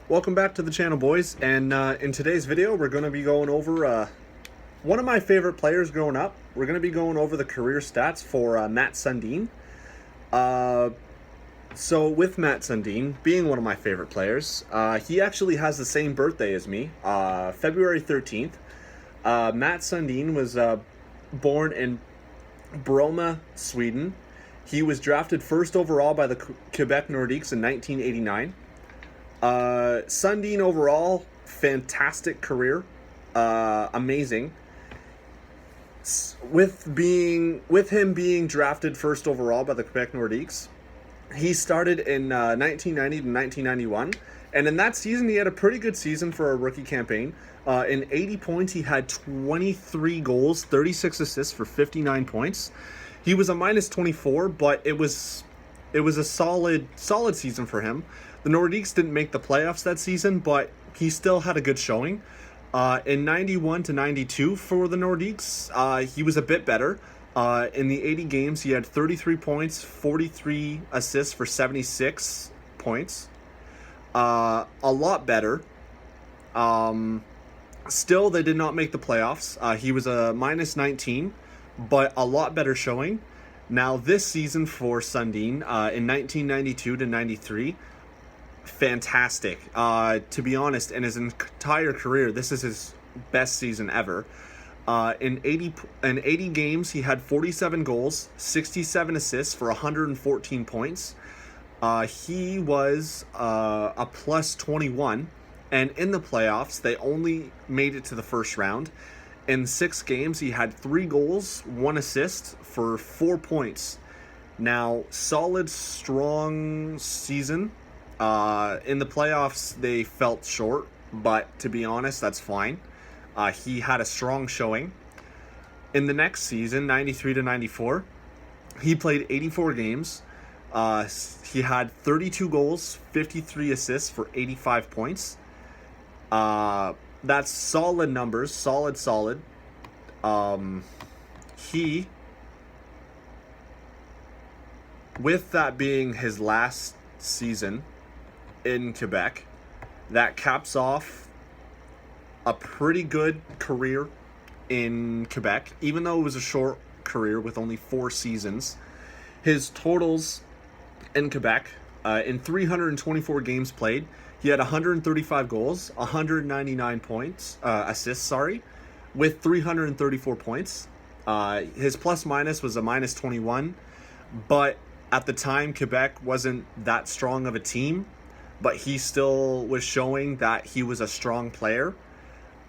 Welcome back to the channel, boys, and in today's video we're going to be going over one of my favorite players growing up. We're going to be going over the career stats for Matt Sundin. So with Matt Sundin being one of my favorite players, he actually has the same birthday as me, February 13th. Matt Sundin was born in Bromma, Sweden. He was drafted first overall by the Quebec Nordiques in 1989. Sundin overall, fantastic career, amazing. With him being drafted first overall by the Quebec Nordiques, he started in 1990 to 1991, and in that season he had a pretty good season for a rookie campaign. In 80 points, he had 23 goals, 36 assists for 59 points. He was a minus 24, but it was a solid season for him. The Nordiques didn't make the playoffs that season, but he still had a good showing. In 91 to 92 for the Nordiques, he was a bit better. In the 80 games, he had 33 points, 43 assists for 76 points. A lot better. Still, they did not make the playoffs. He was a minus 19, but a lot better showing. Now, this season for Sundin, in 1992 to 93, fantastic. To be honest, in his entire career, this is his best season ever. In 80 games, he had 47 goals, 67 assists for 114 points. He was a plus 21, and in the playoffs, they only made it to the first round. In 6 games, he had 3 goals, 1 assist for 4 points. Now, solid, strong season. In the playoffs, they felt short, but to be honest, that's fine. He had a strong showing. In the next season, 93 to 94, he played 84 games. He had 32 goals, 53 assists for 85 points. That's solid numbers, solid. With that being his last season in Quebec, that caps off a pretty good career in Quebec, even though it was a short career with only 4 seasons. His totals in Quebec, in 324 games played, he had 135 goals, 199 points, assists, with 334 points. His plus minus was a minus 21, but at the time, Quebec wasn't that strong of a team, but he still was showing that he was a strong player.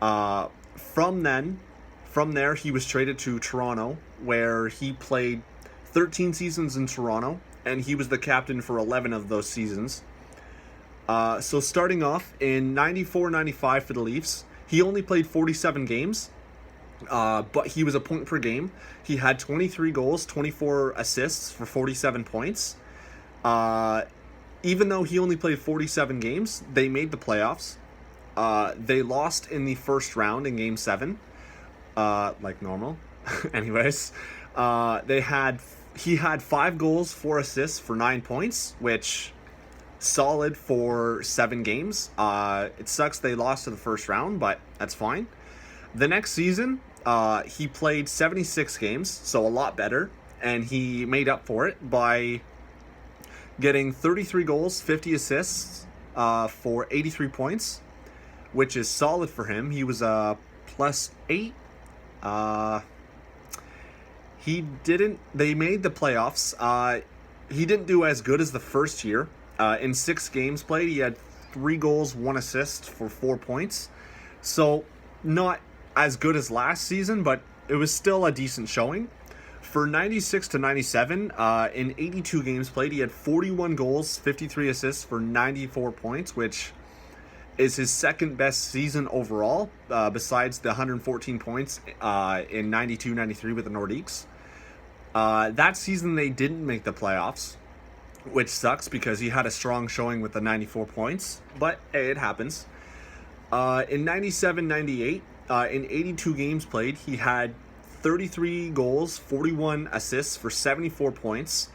From there, he was traded to Toronto, where he played 13 seasons in Toronto, and he was the captain for 11 of those seasons. So starting off in 94-95 for the Leafs, he only played 47 games, but he was a point per game. He had 23 goals, 24 assists for 47 points. Even though he only played 47 games, they made the playoffs. They lost in the first round in Game 7, like normal. Anyways, he had 5 goals, 4 assists for 9 points, which solid for 7 games. It sucks they lost to the first round, but that's fine. The next season, he played 76 games, so a lot better, and he made up for it by getting 33 goals, 50 assists for 83 points, which is solid for him. He was a plus 8. They made the playoffs. He didn't do as good as the first year. In 6 games played, he had 3 goals, 1 assist for 4 points. So not as good as last season, but it was still a decent showing. For 96 to 97, in 82 games played, he had 41 goals, 53 assists for 94 points, which is his second best season overall, besides the 114 points in 92-93 with the Nordiques. That season, they didn't make the playoffs, which sucks because he had a strong showing with the 94 points, but hey, it happens. In 97-98, in 82 games played, he had 33 goals, 41 assists for 74 points.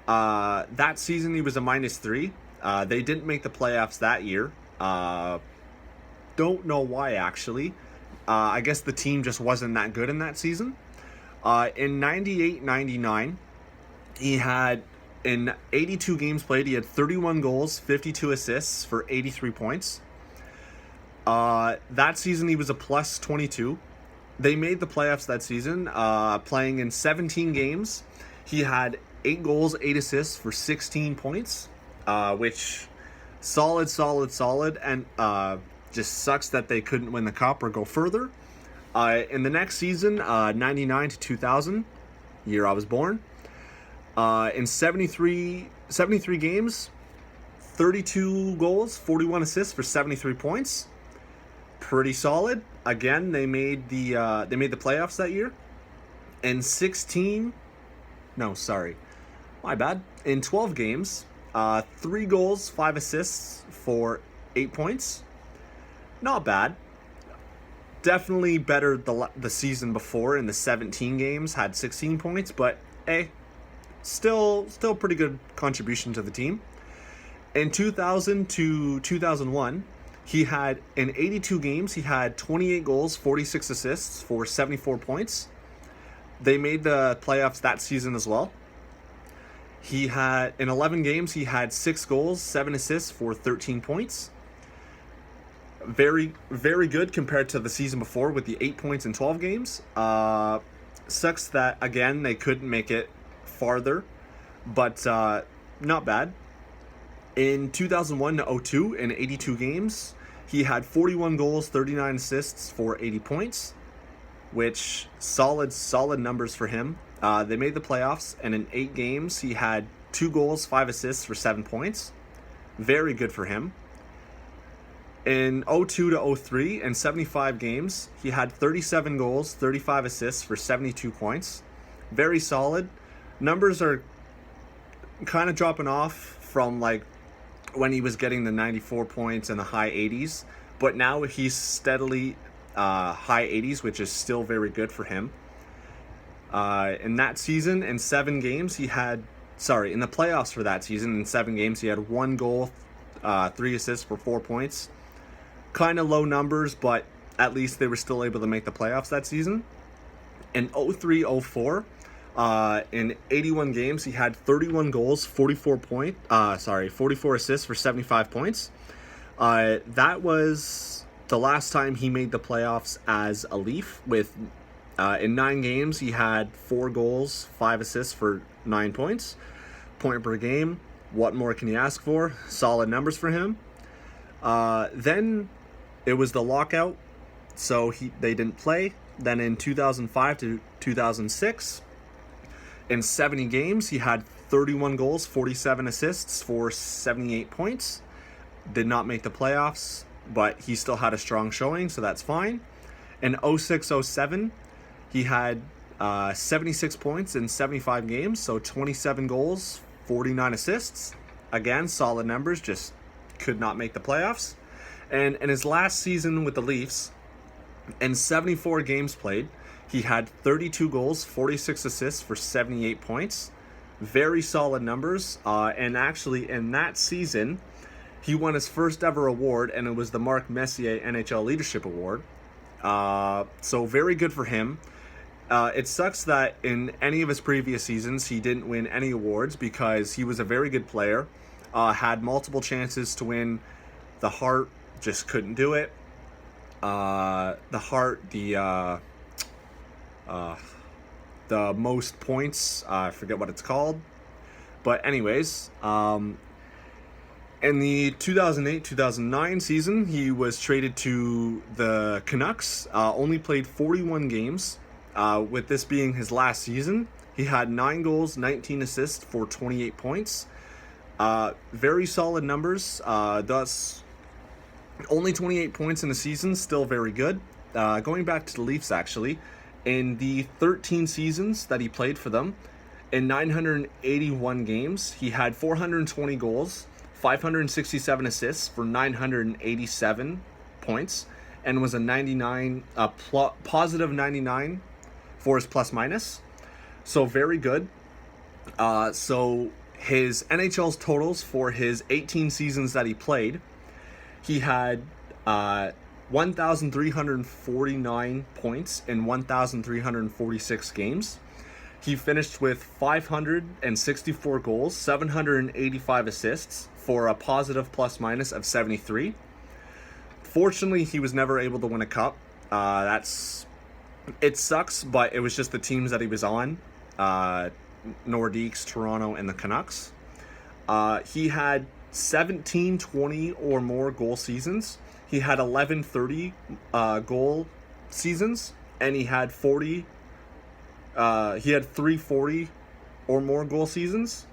That season, he was a -3. They didn't make the playoffs that year. Don't know why, actually. I guess the team just wasn't that good in that season. In 98-99, he had, in 82 games played, he had 31 goals, 52 assists for 83 points. That season, he was a plus 22. They made the playoffs that season, playing in 17 games. He had 8 goals, 8 assists for 16 points, which solid, and just sucks that they couldn't win the cup or go further. In the next season, 99 to 2000, year I was born, in 73 games, 32 goals, 41 assists for 73 points. Pretty solid. Again, they made the playoffs that year. In 12 games, 3 goals, 5 assists for 8 points. Not bad. Definitely better the season before. In the 17 games, had 16 points, but still pretty good contribution to the team. In 2000 to 2001, he had, in 82 games, he had 28 goals, 46 assists for 74 points. They made the playoffs that season as well. He had, in 11 games, he had 6 goals, 7 assists for 13 points. Very, very good compared to the season before with the 8 points in 12 games. Sucks that, again, they couldn't make it farther, but not bad. In 2001 to 02, in 82 games, he had 41 goals, 39 assists for 80 points, which solid numbers for him. They made the playoffs, and in 8 games, he had 2 goals, 5 assists for 7 points. Very good for him. In 02 to 03, in 75 games, he had 37 goals, 35 assists for 72 points. Very solid. Numbers are kind of dropping off from like when he was getting the 94 points and the high 80s, but now he's steadily high 80s, which is still very good for him. In that season, in 7 games, in the playoffs for that season, in 7 games, he had 1 goal, 3 assists for 4 points. Kind of low numbers, but at least they were still able to make the playoffs that season. In 03-04, in 81 games, he had 31 goals, 44 assists for 75 points. That was the last time he made the playoffs as a Leaf. In 9 games, he had 4 goals, 5 assists for 9 points. Point per game. What more can you ask for? Solid numbers for him. Then it was the lockout, so they didn't play. Then in 2005 to 2006, in 70 games, he had 31 goals, 47 assists for 78 points. Did not make the playoffs, but he still had a strong showing, so that's fine. In 06-07, he had 76 points in 75 games, so 27 goals, 49 assists. Again, solid numbers, just could not make the playoffs. And in his last season with the Leafs, in 74 games played, he had 32 goals, 46 assists for 78 points. Very solid numbers. And actually, in that season, he won his first ever award, and it was the Mark Messier NHL Leadership Award. So very good for him. It sucks that in any of his previous seasons, he didn't win any awards because he was a very good player. Had multiple chances to win the Hart, just couldn't do it. The most points, I forget what it's called. But anyways, in the 2008-2009 season, he was traded to the Canucks, only played 41 games. With this being his last season, he had 9 goals, 19 assists for 28 points. Very solid numbers, thus only 28 points in the season, still very good. Going back to the Leafs, actually, in the 13 seasons that he played for them, in 981 games, he had 420 goals, 567 assists for 987 points, and was a positive 99 for his plus minus. So very good. So his NHL's totals for his 18 seasons that he played, He had 1,349 points in 1,346 games. He finished with 564 goals, 785 assists for a positive plus minus of 73. Fortunately, he was never able to win a cup. It sucks, but it was just the teams that he was on. Nordiques, Toronto, and the Canucks. He had 17 20 or more goal seasons. He had 11 30 goal seasons, and he had 340 or more goal seasons.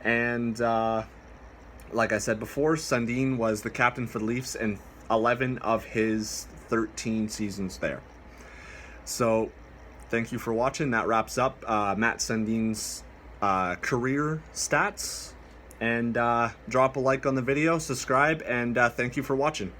And like I said before, Sundin was the captain for the Leafs in 11 of his 13 seasons there. So thank you for watching. That wraps up Matt Sundin's career stats. And drop a like on the video, subscribe, and thank you for watching.